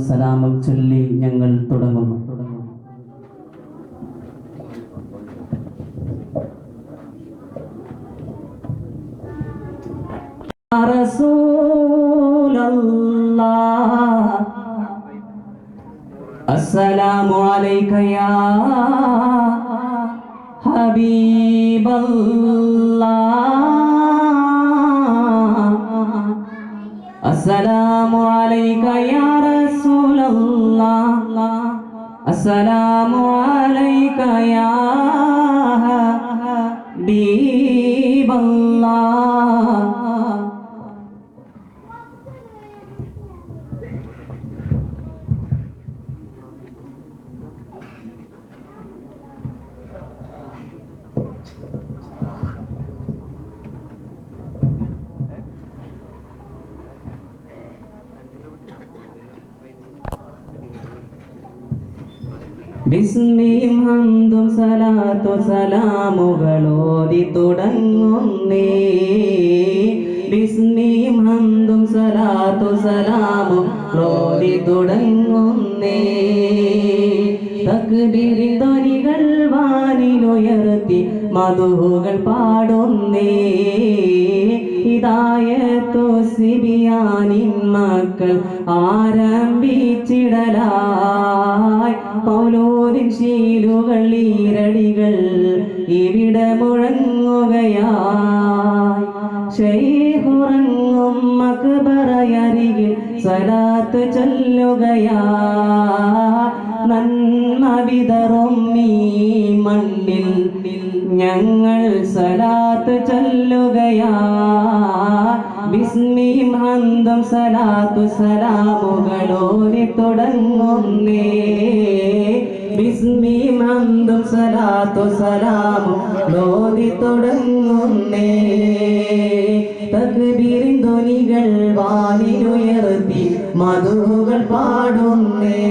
സലാമും ചൊല്ലി ഞങ്ങൾ തുടങ്ങുന്നു. അസ്സലാമു അലൈക യാ ഹബീബല്ലാഹ്, അസ്സലാമു അലൈക യാ റസൂലല്ലാഹ്, അസ്സലാമു അലൈക യാ ഹബീബല്ലാഹ്. ബിസ്മിയും ഹംദും സലാത്തു സലാമുകളോതി തുടങ്ങുന്നേ. ബിസ്മിയും ഹംദും സലാത്തു സലാമുകളോതി തുടങ്ങുന്നേ. തക്ബീറിൻ ധ്വനികൾ വാനിലുയർത്തി മധുഹുകൾ പാടുന്നേ. ഹിദായത്തു സിബിയാനിൻ മക്കൾ ആരംഭിച്ചിടലായി. പൗലോദിൻ ശീലുകൾ ഈരടികൾ ഇവിടെ മുഴങ്ങുകയായി. ശൈഖുറങ്ങും മക്ബറയരികിൽ സലാത്ത് ചൊല്ലുകയായി. നന്മ വിതറും ഈ മണ്ണിൽ ഞങ്ങൾ സലാത്ത് ചൊല്ലുകയായി. ബിസ്മിയും ഹംദും സലാത്തു സലാമുകളോതി തുടങ്ങുന്നേ. ബിസ്മിയും ഹംദും സലാത്തു സലാമുകളോതി തുടങ്ങുന്നേ. തക്ബീറിൻ ധ്വനികൾ വാനിലുയർത്തി മധുകൾ പാടുന്നേ.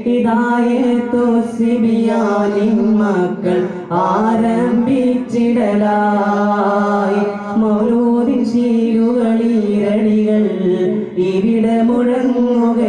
ഹിദായത്തു സിബിയാനിൻ മക്കൾ ആരംഭിച്ചിടലായി. മൗലൂദിൻ ശീലുകൾ ഈരടികൾ ഇവിടെ മുഴങ്ങുക